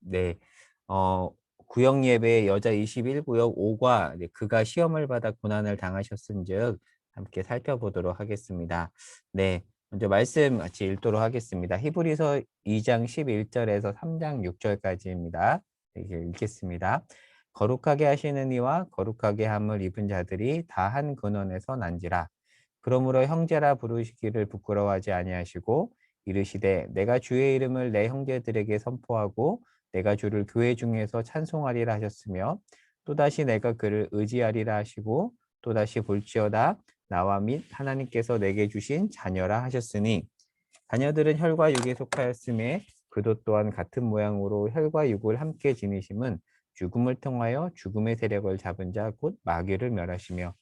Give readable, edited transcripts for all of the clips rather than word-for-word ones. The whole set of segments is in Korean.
네. 어 구역 예배 여자 21구역 5과 그가 시험을 받아 고난을 당하셨은즉 함께 살펴보도록 하겠습니다. 네. 먼저 말씀 같이 읽도록 하겠습니다. 히브리서 2장 11절에서 3장 6절까지입니다. 이렇게 읽겠습니다. 거룩하게 하시는 이와 거룩하게 함을 입은 자들이 다 한 근원에서 난지라. 그러므로 형제라 부르시기를 부끄러워하지 아니하시고 이르시되 내가 주의 이름을 내 형제들에게 선포하고 내가 주를 교회 중에서 찬송하리라 하셨으며 또다시 내가 그를 의지하리라 하시고 또다시 볼지어다 나와 및 하나님께서 내게 주신 자녀라 하셨으니 자녀들은 혈과 육에 속하였음에 그도 또한 같은 모양으로 혈과 육을 함께 지니심은 죽음을 통하여 죽음의 세력을 잡은 자 곧 마귀를 멸하시며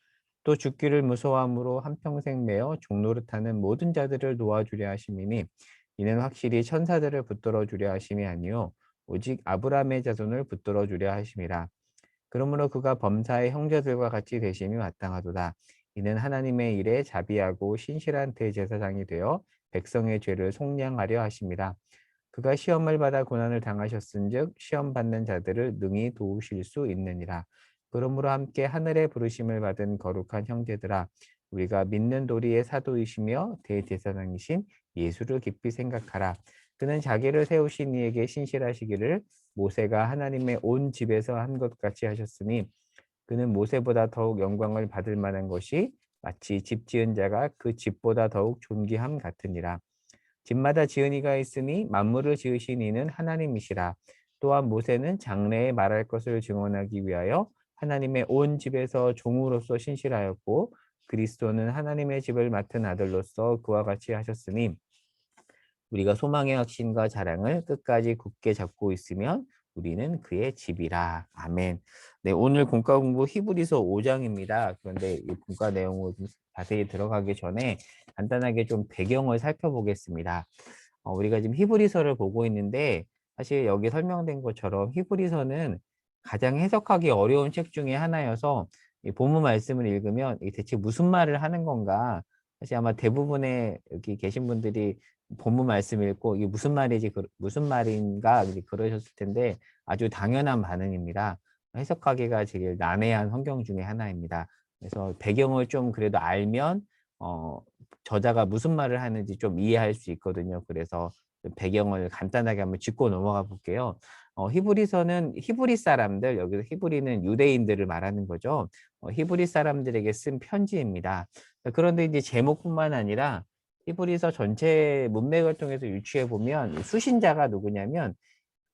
또 죽기를 무서워함으로 한평생 매어 종노릇하는 모든 자들을 놓아주려 하심이니 이는 확실히 천사들을 붙들어 주려 하심이 아니요 오직 아브라함의 자손을 붙들어 주려 하심이라. 그러므로 그가 범사의 형제들과 같이 되심이 마땅하도다. 이는 하나님의 일에 자비하고 신실한 대제사장이 되어 백성의 죄를 속량하려 하심이라. 그가 시험을 받아 고난을 당하셨은즉 시험 받는 자들을 능히 도우실 수 있느니라. 그러므로 함께 하늘의 부르심을 받은 거룩한 형제들아 우리가 믿는 도리의 사도이시며 대제사장이신 예수를 깊이 생각하라. 그는 자기를 세우신 이에게 신실하시기를 모세가 하나님의 온 집에서 한 것 같이 하셨으니 그는 모세보다 더욱 영광을 받을 만한 것이 마치 집 지은 자가 그 집보다 더욱 존귀함 같으니라. 집마다 지은 이가 있으니 만물을 지으신 이는 하나님이시라. 또한 모세는 장래에 말할 것을 증언하기 위하여 하나님의 온 집에서 종으로서 신실하였고 그리스도는 하나님의 집을 맡은 아들로서 그와 같이 하셨으니 우리가 소망의 확신과 자랑을 끝까지 굳게 잡고 있으면 우리는 그의 집이라. 아멘. 네, 오늘 공과 공부 히브리서 5장입니다. 그런데 이 공과 내용을 좀 자세히 들어가기 전에 간단하게 좀 배경을 살펴보겠습니다. 우리가 지금 히브리서를 보고 있는데 사실 여기 설명된 것처럼 히브리서는 가장 해석하기 어려운 책 중에 하나여서 이 본문 말씀을 읽으면 이 대체 무슨 말을 하는 건가? 사실 아마 대부분의 여기 계신 분들이 본문 말씀 읽고 이게 무슨 말이지 무슨 말인가 그러셨을 텐데 아주 당연한 반응입니다. 해석하기가 제일 난해한 성경 중에 하나입니다. 그래서 배경을 좀 그래도 알면 저자가 무슨 말을 하는지 좀 이해할 수 있거든요. 그래서 배경을 간단하게 한번 짚고 넘어가 볼게요. 히브리서는 히브리 사람들, 여기서 히브리는 유대인들을 말하는 거죠. 히브리 사람들에게 쓴 편지입니다. 그런데 이제 제목뿐만 아니라 히브리서 전체 문맥을 통해서 유추해 보면 수신자가 누구냐면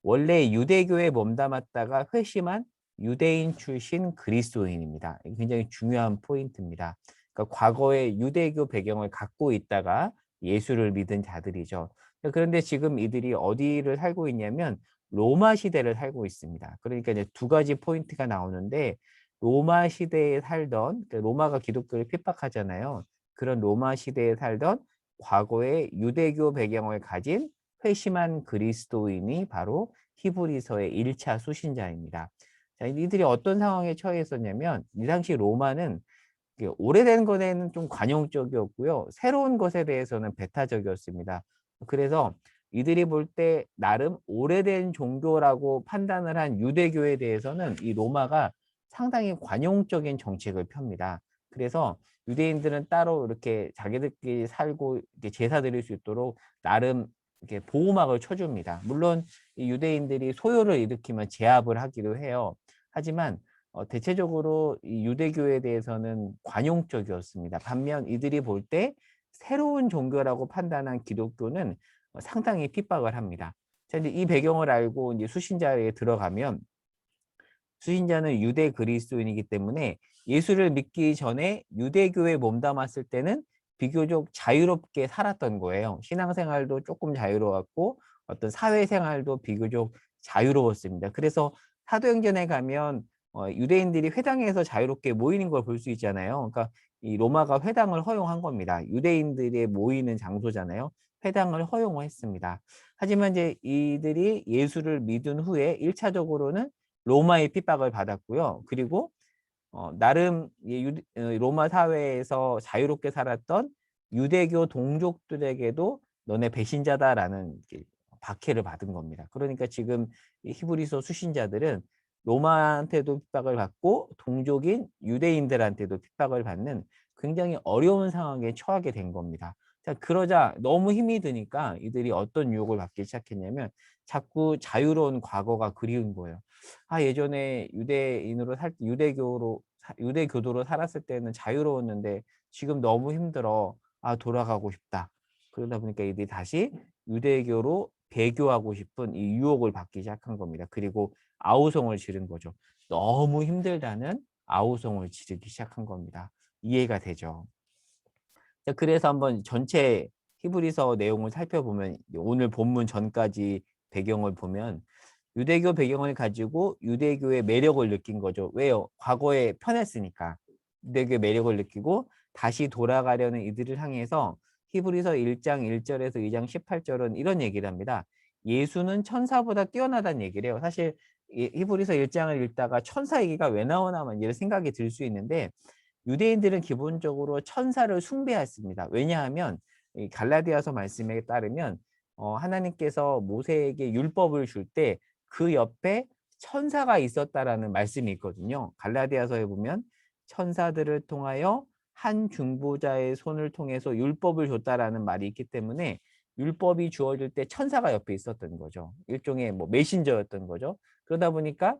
원래 유대교에 몸담았다가 회심한 유대인 출신 그리스도인입니다. 굉장히 중요한 포인트입니다. 그러니까 과거에 유대교 배경을 갖고 있다가 예수를 믿은 자들이죠. 그런데 지금 이들이 어디를 살고 있냐면 로마 시대를 살고 있습니다. 그러니까 이제 두 가지 포인트가 나오는데 로마 시대에 살던 그러니까 로마가 기독교를 핍박하잖아요. 그런 로마 시대에 살던 과거의 유대교 배경을 가진 회심한 그리스도인이 바로 히브리서의 1차 수신자입니다. 자, 이들이 어떤 상황에 처해 있었냐면 이 당시 로마는 오래된 것에는 좀 관용적이었고요. 새로운 것에 대해서는 배타적이었습니다. 그래서 이들이 볼 때 나름 오래된 종교라고 판단을 한 유대교에 대해서는 이 로마가 상당히 관용적인 정책을 펴니다. 그래서 유대인들은 따로 이렇게 자기들끼리 살고 이렇게 제사 드릴 수 있도록 나름 이렇게 보호막을 쳐줍니다. 물론 이 유대인들이 소요를 일으키면 제압을 하기도 해요. 하지만 대체적으로 이 유대교에 대해서는 관용적이었습니다. 반면 이들이 볼 때 새로운 종교라고 판단한 기독교는 상당히 핍박을 합니다. 자, 이제 이 배경을 알고 이제 수신자에 들어가면 수신자는 유대 그리스도인이기 때문에 예수를 믿기 전에 유대교에 몸담았을 때는 비교적 자유롭게 살았던 거예요. 신앙생활도 조금 자유로웠고 어떤 사회생활도 비교적 자유로웠습니다. 그래서 사도행전에 가면 유대인들이 회당에서 자유롭게 모이는 걸 볼 수 있잖아요. 그러니까 이 로마가 회당을 허용한 겁니다. 유대인들이 모이는 장소잖아요. 회당을 허용했습니다. 하지만 이제 이들이 예수를 믿은 후에 1차적으로는 로마의 핍박을 받았고요. 그리고 나름 로마 사회에서 자유롭게 살았던 유대교 동족들에게도 너네 배신자다라는 박해를 받은 겁니다. 그러니까 지금 이 히브리서 수신자들은 로마한테도 핍박을 받고 동족인 유대인들한테도 핍박을 받는 굉장히 어려운 상황에 처하게 된 겁니다. 자, 그러자 너무 힘이 드니까 이들이 어떤 유혹을 받기 시작했냐면 자꾸 자유로운 과거가 그리운 거예요. 아, 예전에 유대인으로 유대교도로 살았을 때는 자유로웠는데 지금 너무 힘들어. 아, 돌아가고 싶다. 그러다 보니까 이들이 다시 유대교로 배교하고 싶은 이 유혹을 받기 시작한 겁니다. 그리고 아우성을 지른 거죠. 너무 힘들다는 아우성을 지르기 시작한 겁니다. 이해가 되죠? 자, 그래서 한번 전체 히브리서 내용을 살펴보면 오늘 본문 전까지 배경을 보면 유대교 배경을 가지고 유대교의 매력을 느낀 거죠. 왜요? 과거에 편했으니까. 유대교의 매력을 느끼고 다시 돌아가려는 이들을 향해서 히브리서 1장 1절에서 2장 18절은 이런 얘기를 합니다. 예수는 천사보다 뛰어나다는 얘기를 해요. 사실 히브리서 1장을 읽다가 천사 얘기가 왜 나오나만 이런 생각이 들 수 있는데 유대인들은 기본적으로 천사를 숭배했습니다. 왜냐하면 이 갈라디아서 말씀에 따르면 하나님께서 모세에게 율법을 줄 때 그 옆에 천사가 있었다라는 말씀이 있거든요. 갈라디아서에 보면 천사들을 통하여 한 중보자의 손을 통해서 율법을 줬다라는 말이 있기 때문에 율법이 주어질 때 천사가 옆에 있었던 거죠. 일종의 뭐 메신저였던 거죠. 그러다 보니까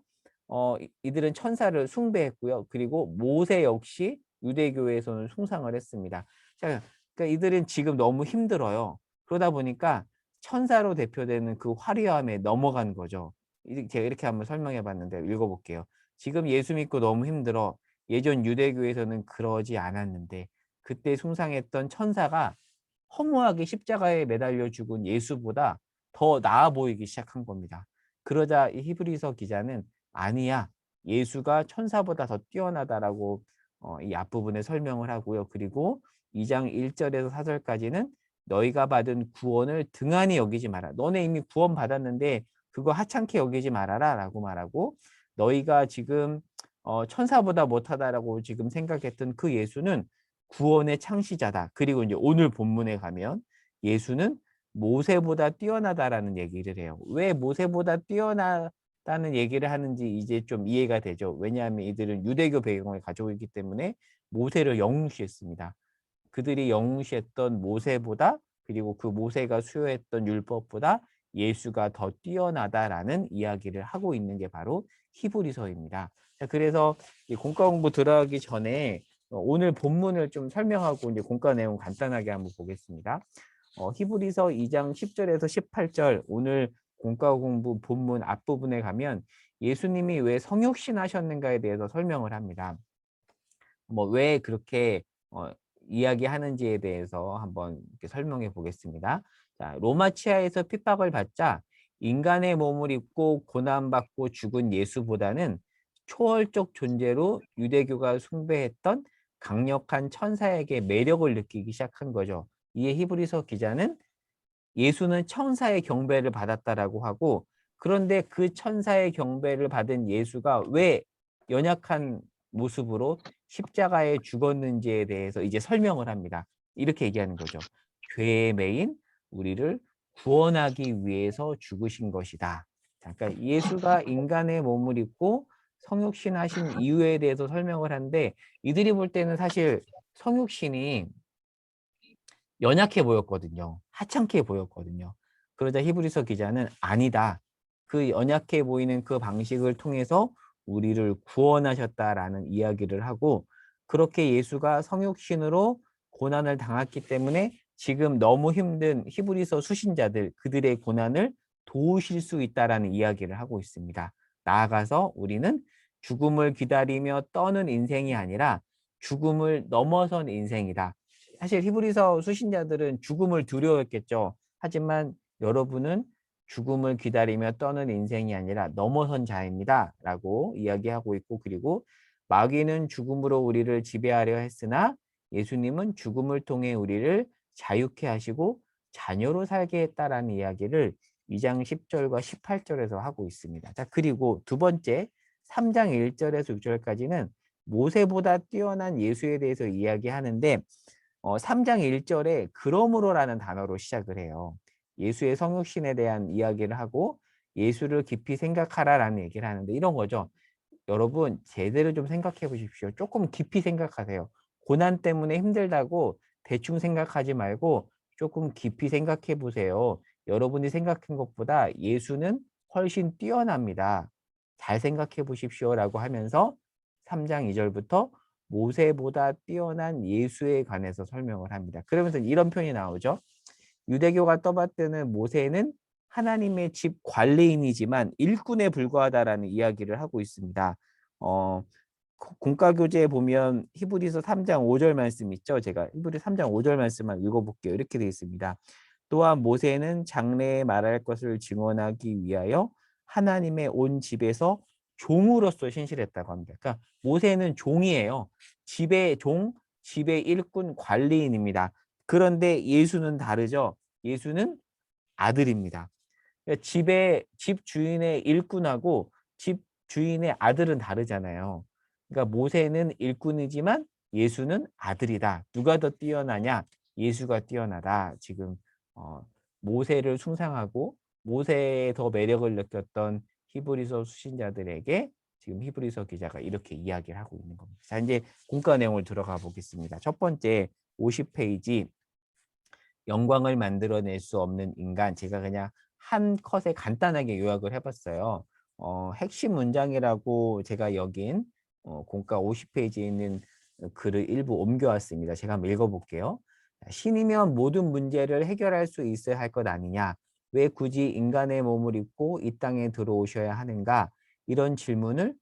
이들은 천사를 숭배했고요. 그리고 모세 역시 유대교에서는 숭상을 했습니다. 자, 그러니까 이들은 지금 너무 힘들어요. 그러다 보니까 천사로 대표되는 그 화려함에 넘어간 거죠. 제가 이렇게 한번 설명해 봤는데 읽어볼게요. 지금 예수 믿고 너무 힘들어. 예전 유대교에서는 그러지 않았는데 그때 숭상했던 천사가 허무하게 십자가에 매달려 죽은 예수보다 더 나아 보이기 시작한 겁니다. 그러자 이 히브리서 기자는 아니야. 예수가 천사보다 더 뛰어나다라고 이 앞부분에 설명을 하고요. 그리고 2장 1절에서 4절까지는 너희가 받은 구원을 등한히 여기지 마라. 너네 이미 구원 받았는데 그거 하찮게 여기지 말아라 라고 말하고 너희가 지금 천사보다 못하다라고 지금 생각했던 그 예수는 구원의 창시자다. 그리고 이제 오늘 본문에 가면 예수는 모세보다 뛰어나다라는 얘기를 해요. 왜 모세보다 뛰어나다는 얘기를 하는지 이제 좀 이해가 되죠. 왜냐하면 이들은 유대교 배경을 가지고 있기 때문에 모세를 영웅시했습니다. 그들이 영웅시했던 모세보다 그리고 그 모세가 수여했던 율법보다 예수가 더 뛰어나다라는 이야기를 하고 있는 게 바로 히브리서입니다. 자, 그래서 이 공과 공부 들어가기 전에 오늘 본문을 좀 설명하고 이제 공과 내용 간단하게 한번 보겠습니다. 히브리서 2장 10절에서 18절 오늘 공과 공부 본문 앞부분에 가면 예수님이 왜 성육신 하셨는가에 대해서 설명을 합니다. 뭐 왜 그렇게 이야기하는지에 대해서 한번 이렇게 설명해 보겠습니다. 자, 로마 치하에서 핍박을 받자 인간의 몸을 입고 고난받고 죽은 예수보다는 초월적 존재로 유대교가 숭배했던 강력한 천사에게 매력을 느끼기 시작한 거죠. 이에 히브리서 기자는 예수는 천사의 경배를 받았다라고 하고 그런데 그 천사의 경배를 받은 예수가 왜 연약한 모습으로 십자가에 죽었는지에 대해서 이제 설명을 합니다. 이렇게 얘기하는 거죠. 죄의 매인 우리를 구원하기 위해서 죽으신 것이다. 그러니까 예수가 인간의 몸을 입고 성육신하신 이유에 대해서 설명을 하는데 이들이 볼 때는 사실 성육신이 연약해 보였거든요. 하찮게 보였거든요. 그러자 히브리서 기자는 아니다. 그 연약해 보이는 그 방식을 통해서 우리를 구원하셨다라는 이야기를 하고 그렇게 예수가 성육신으로 고난을 당했기 때문에 지금 너무 힘든 히브리서 수신자들 그들의 고난을 도우실 수 있다라는 이야기를 하고 있습니다. 나아가서 우리는 죽음을 기다리며 떠는 인생이 아니라 죽음을 넘어선 인생이다. 사실 히브리서 수신자들은 죽음을 두려워했겠죠. 하지만 여러분은 죽음을 기다리며 떠는 인생이 아니라 넘어선 자입니다. 라고 이야기하고 있고 그리고 마귀는 죽음으로 우리를 지배하려 했으나 예수님은 죽음을 통해 우리를 자유케 하시고 자녀로 살게 했다라는 이야기를 2장 10절과 18절에서 하고 있습니다. 자, 그리고 두 번째 3장 1절에서 6절까지는 모세보다 뛰어난 예수에 대해서 이야기하는데 3장 1절에 그러므로라는 단어로 시작을 해요. 예수의 성육신에 대한 이야기를 하고 예수를 깊이 생각하라라는 얘기를 하는데 이런 거죠. 여러분 제대로 좀 생각해 보십시오. 조금 깊이 생각하세요. 고난 때문에 힘들다고 대충 생각하지 말고 조금 깊이 생각해 보세요. 여러분이 생각한 것보다 예수는 훨씬 뛰어납니다. 잘 생각해 보십시오라고 하면서 3장 2절부터 모세보다 뛰어난 예수에 관해서 설명을 합니다. 그러면서 이런 표현이 나오죠. 유대교가 떠받드는 모세는 하나님의 집 관리인이지만 일꾼에 불과하다라는 이야기를 하고 있습니다. 공과 교재에 보면 히브리서 3장 5절 말씀 있죠. 제가 히브리 3장 5절 말씀만 읽어볼게요. 이렇게 되어 있습니다. 또한 모세는 장래에 말할 것을 증언하기 위하여 하나님의 온 집에서 종으로서 신실했다고 합니다. 그러니까 모세는 종이에요. 집의 종, 집의 일꾼 관리인입니다. 그런데 예수는 다르죠. 예수는 아들입니다. 그러니까 집 주인의 일꾼하고 집 주인의 아들은 다르잖아요. 그러니까 모세는 일꾼이지만 예수는 아들이다. 누가 더 뛰어나냐? 예수가 뛰어나다. 지금 모세를 숭상하고 모세에 더 매력을 느꼈던 히브리서 수신자들에게 지금 히브리서 기자가 이렇게 이야기를 하고 있는 겁니다. 자, 이제 공과 내용을 들어가 보겠습니다. 첫 번째 50페이지 영광을 만들어낼 수 없는 인간. 제가 그냥 한 컷에 간단하게 요약을 해봤어요. 핵심 문장이라고 제가 여긴 공과 50페이지에 있는 글을 일부 옮겨왔습니다. 제가 한번 읽어볼게요. 신이면 모든 문제를 해결할 수 있어야 할 것 아니냐? 왜 굳이 인간의 몸을 입고 이 땅에 들어오셔야 하는가? 이런 질문은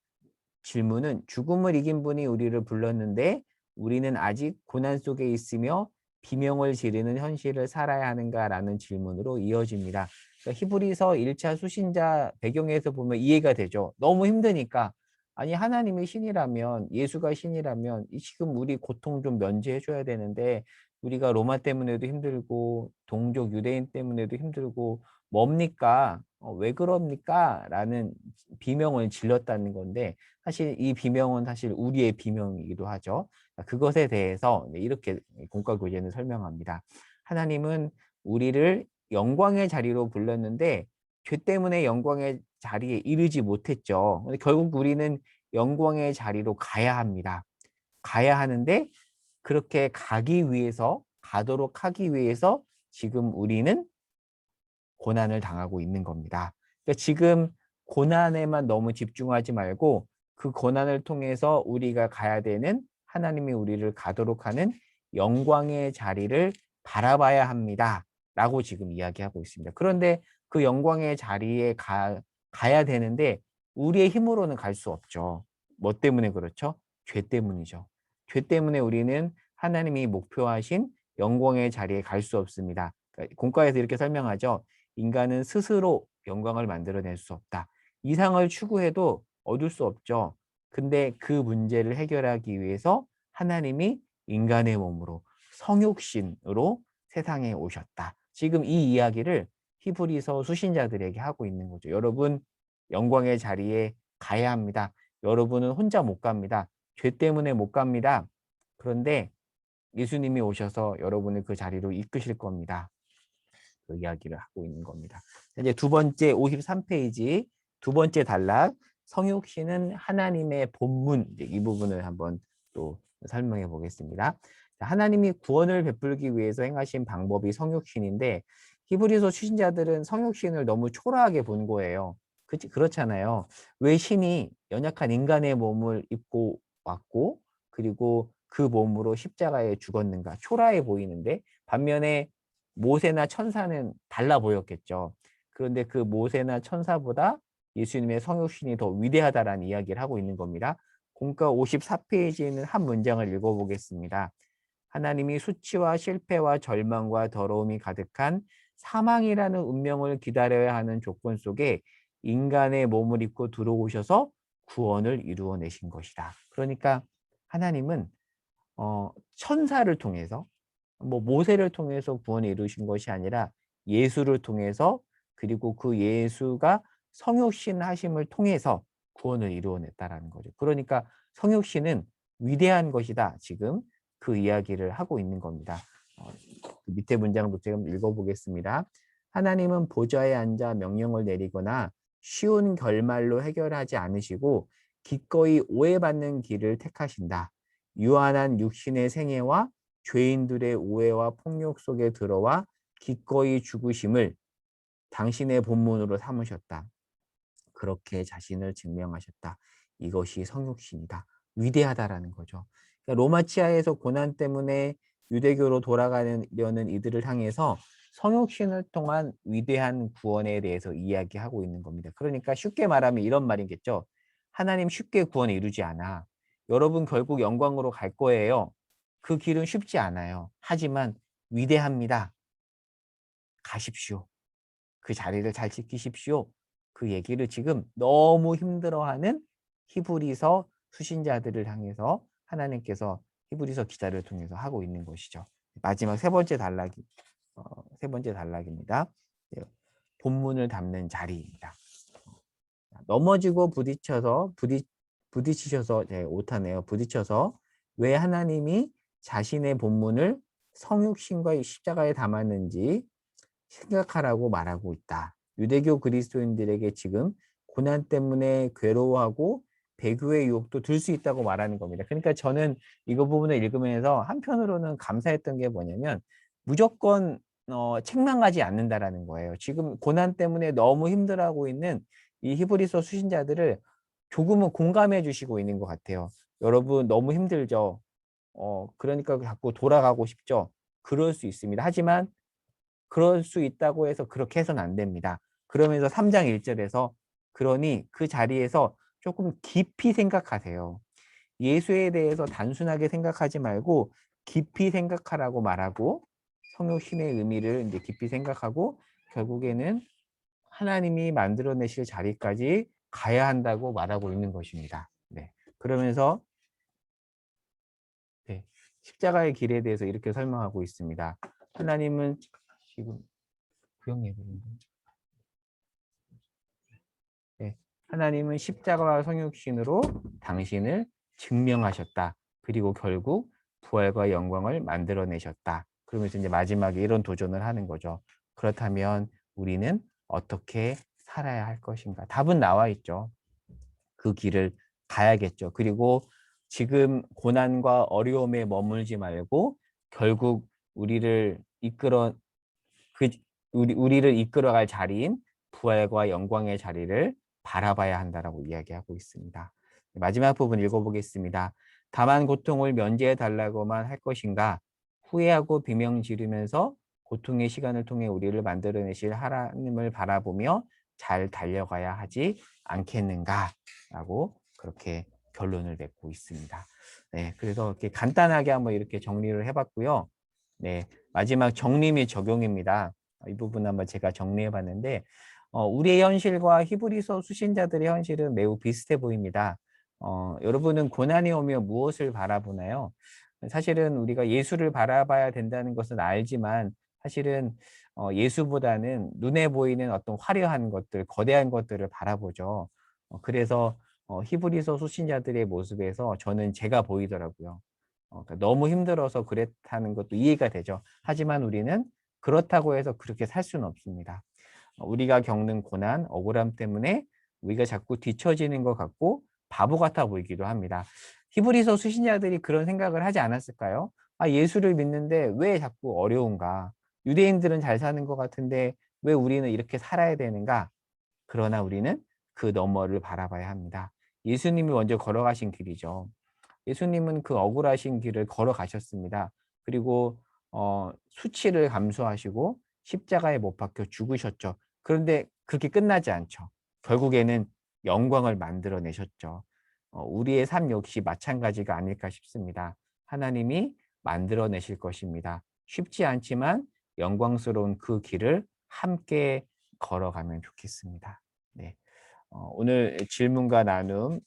죽음을 이긴 분이 우리를 불렀는데 우리는 아직 고난 속에 있으며 비명을 지르는 현실을 살아야 하는가라는 질문으로 이어집니다. 그러니까 히브리서 1차 수신자 배경에서 보면 이해가 되죠. 너무 힘드니까. 아니 하나님이 신이라면 예수가 신이라면 지금 우리 고통 좀 면제해 줘야 되는데 우리가 로마 때문에도 힘들고 동족 유대인 때문에도 힘들고 뭡니까? 왜 그럽니까? 라는 비명을 질렀다는 건데 사실 이 비명은 사실 우리의 비명이기도 하죠. 그것에 대해서 이렇게 공과 교재는 설명합니다. 하나님은 우리를 영광의 자리로 불렀는데 죄 때문에 영광의 자리에 이르지 못했죠. 근데 결국 우리는 영광의 자리로 가야 합니다. 가야 하는데 그렇게 가도록 하기 위해서 지금 우리는 고난을 당하고 있는 겁니다. 그러니까 지금 고난에만 너무 집중하지 말고 그 고난을 통해서 우리가 가야 되는 하나님이 우리를 가도록 하는 영광의 자리를 바라봐야 합니다. 라고 지금 이야기하고 있습니다. 그런데 그 영광의 자리에 가야 되는데 우리의 힘으로는 갈 수 없죠. 뭐 때문에 그렇죠? 죄 때문이죠. 죄 때문에 우리는 하나님이 목표하신 영광의 자리에 갈 수 없습니다. 그러니까 공과에서 이렇게 설명하죠. 인간은 스스로 영광을 만들어낼 수 없다. 이상을 추구해도 얻을 수 없죠. 근데 그 문제를 해결하기 위해서 하나님이 인간의 몸으로 성육신으로 세상에 오셨다. 지금 이 이야기를 히브리서 수신자들에게 하고 있는 거죠. 여러분 영광의 자리에 가야 합니다. 여러분은 혼자 못 갑니다. 죄 때문에 못 갑니다. 그런데 예수님이 오셔서 여러분을 그 자리로 이끄실 겁니다. 그 이야기를 하고 있는 겁니다. 이제 두 번째 53페이지 두 번째 단락 성육신은 하나님의 본문 이 부분을 한번 또 설명해 보겠습니다. 하나님이 구원을 베풀기 위해서 행하신 방법이 성육신인데 히브리서 수신자들은 성육신을 너무 초라하게 본 거예요. 그렇잖아요. 왜 신이 연약한 인간의 몸을 입고 왔고 그리고 그 몸으로 십자가에 죽었는가 초라해 보이는데 반면에 모세나 천사는 달라 보였겠죠. 그런데 그 모세나 천사보다 예수님의 성육신이 더 위대하다라는 이야기를 하고 있는 겁니다. 공과 54페이지에는 한 문장을 읽어보겠습니다. 하나님이 수치와 실패와 절망과 더러움이 가득한 사망이라는 운명을 기다려야 하는 조건 속에 인간의 몸을 입고 들어오셔서 구원을 이루어내신 것이다. 그러니까 하나님은 천사를 통해서 뭐 모세를 통해서 구원을 이루신 것이 아니라 예수를 통해서 그리고 그 예수가 성육신 하심을 통해서 구원을 이루어냈다라는 거죠. 그러니까 성육신은 위대한 것이다. 지금 그 이야기를 하고 있는 겁니다. 그 밑에 문장도 지금 읽어보겠습니다. 하나님은 보좌에 앉아 명령을 내리거나 쉬운 결말로 해결하지 않으시고 기꺼이 오해받는 길을 택하신다. 유한한 육신의 생애와 죄인들의 오해와 폭력 속에 들어와 기꺼이 죽으심을 당신의 본문으로 삼으셨다. 그렇게 자신을 증명하셨다. 이것이 성육신이다. 위대하다라는 거죠. 그러니까 로마치아에서 고난 때문에 유대교로 돌아가려는 이들을 향해서 성육신을 통한 위대한 구원에 대해서 이야기하고 있는 겁니다. 그러니까 쉽게 말하면 이런 말이겠죠. 하나님 쉽게 구원을 이루지 않아. 여러분 결국 영광으로 갈 거예요. 그 길은 쉽지 않아요. 하지만 위대합니다. 가십시오. 그 자리를 잘 지키십시오. 그 얘기를 지금 너무 힘들어하는 히브리서 수신자들을 향해서 하나님께서 히브리서 기자를 통해서 하고 있는 것이죠. 마지막 세 번째 단락입니다. 네, 본문을 담는 자리입니다. 넘어지고 부딪히셔서 오타네요. 부딪혀서 왜 하나님이 자신의 본문을 성육신과 십자가에 담았는지 생각하라고 말하고 있다. 유대교 그리스도인들에게 지금 고난 때문에 괴로워하고 배교의 유혹도 들 수 있다고 말하는 겁니다. 그러니까 저는 이거 부분을 읽으면서 한편으로는 감사했던 게 뭐냐면 무조건 책망 하지 않는다라는 거예요. 지금 고난 때문에 너무 힘들어하고 있는 이 히브리서 수신자들을 조금은 공감해 주시고 있는 것 같아요. 여러분 너무 힘들죠. 그러니까 자꾸 돌아가고 싶죠. 그럴 수 있습니다. 하지만 그럴 수 있다고 해서 그렇게 해서는 안 됩니다. 그러면서 3장 1절에서 그러니 그 자리에서 조금 깊이 생각하세요. 예수에 대해서 단순하게 생각하지 말고 깊이 생각하라고 말하고 성육신의 의미를 이제 깊이 생각하고 결국에는 하나님이 만들어내실 자리까지 가야 한다고 말하고 있는 것입니다. 네. 그러면서 네, 십자가의 길에 대해서 이렇게 설명하고 있습니다. 하나님은 지금 구역 예배인데 네, 하나님은 십자가와 성육신으로 당신을 증명하셨다. 그리고 결국 부활과 영광을 만들어내셨다. 그러면서 이제 마지막에 이런 도전을 하는 거죠. 그렇다면 우리는 어떻게 살아야 할 것인가? 답은 나와 있죠. 그 길을 가야겠죠. 그리고 지금 고난과 어려움에 머물지 말고 결국 우리를 이끌어 그 우리를 이끌어갈 자리인 부활과 영광의 자리를 바라봐야 한다라고 이야기하고 있습니다. 마지막 부분 읽어보겠습니다. 다만 고통을 면제해 달라고만 할 것인가? 후회하고 비명 지르면서 고통의 시간을 통해 우리를 만들어내실 하나님을 바라보며 잘 달려가야 하지 않겠는가? 라고 그렇게 결론을 맺고 있습니다. 네, 그래서 이렇게 간단하게 한번 이렇게 정리를 해봤고요. 네, 마지막 정리 및 적용입니다. 이 부분 한번 제가 정리해 봤는데 우리의 현실과 히브리서 수신자들의 현실은 매우 비슷해 보입니다. 여러분은 고난이 오면 무엇을 바라보나요? 사실은 우리가 예수를 바라봐야 된다는 것은 알지만 사실은 예수보다는 눈에 보이는 어떤 화려한 것들, 거대한 것들을 바라보죠. 그래서 히브리서 수신자들의 모습에서 저는 제가 보이더라고요. 그러니까 너무 힘들어서 그랬다는 것도 이해가 되죠. 하지만 우리는 그렇다고 해서 그렇게 살 수는 없습니다. 우리가 겪는 고난, 억울함 때문에 우리가 자꾸 뒤처지는 것 같고 바보 같아 보이기도 합니다. 히브리서 수신자들이 그런 생각을 하지 않았을까요? 아, 예수를 믿는데 왜 자꾸 어려운가? 유대인들은 잘 사는 것 같은데 왜 우리는 이렇게 살아야 되는가? 그러나 우리는 그 너머를 바라봐야 합니다. 예수님이 먼저 걸어가신 길이죠. 예수님은 그 억울하신 길을 걸어가셨습니다. 그리고 수치를 감수하시고 십자가에 못 박혀 죽으셨죠. 그런데 그렇게 끝나지 않죠. 결국에는 영광을 만들어내셨죠. 우리의 삶 역시 마찬가지가 아닐까 싶습니다. 하나님이 만들어내실 것입니다. 쉽지 않지만 영광스러운 그 길을 함께 걸어가면 좋겠습니다. 네. 오늘 질문과 나눔,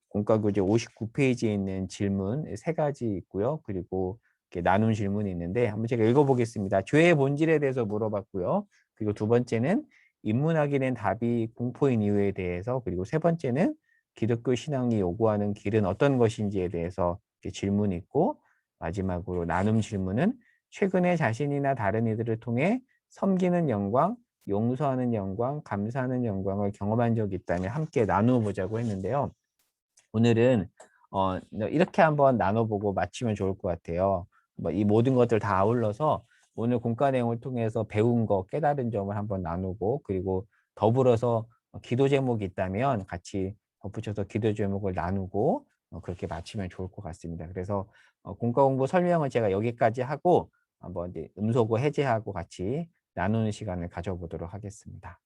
공과교재 59페이지에 있는 질문 3가지 있고요. 그리고 이렇게 나눔 질문이 있는데 한번 제가 읽어보겠습니다. 죄의 본질에 대해서 물어봤고요. 그리고 2번째는 인문학이 낸 답이 공포인 이유에 대해서, 그리고 3번째는 기독교 신앙이 요구하는 길은 어떤 것인지에 대해서 질문이 있고, 마지막으로 나눔 질문은 최근에 자신이나 다른 이들을 통해 섬기는 영광, 용서하는 영광, 감사하는 영광을 경험한 적이 있다면 함께 나누어 보자고 했는데요. 오늘은 이렇게 한번 나눠보고 마치면 좋을 것 같아요. 뭐 이 모든 것들 다 아울러서 오늘 공과 내용을 통해서 배운 거, 깨달은 점을 한번 나누고, 그리고 더불어서 기도 제목이 있다면 같이 덧붙여서 기도 제목을 나누고 그렇게 마치면 좋을 것 같습니다. 그래서 공과 공부 설명은 제가 여기까지 하고 한번 이제 음소거 해제하고 같이 나누는 시간을 가져보도록 하겠습니다.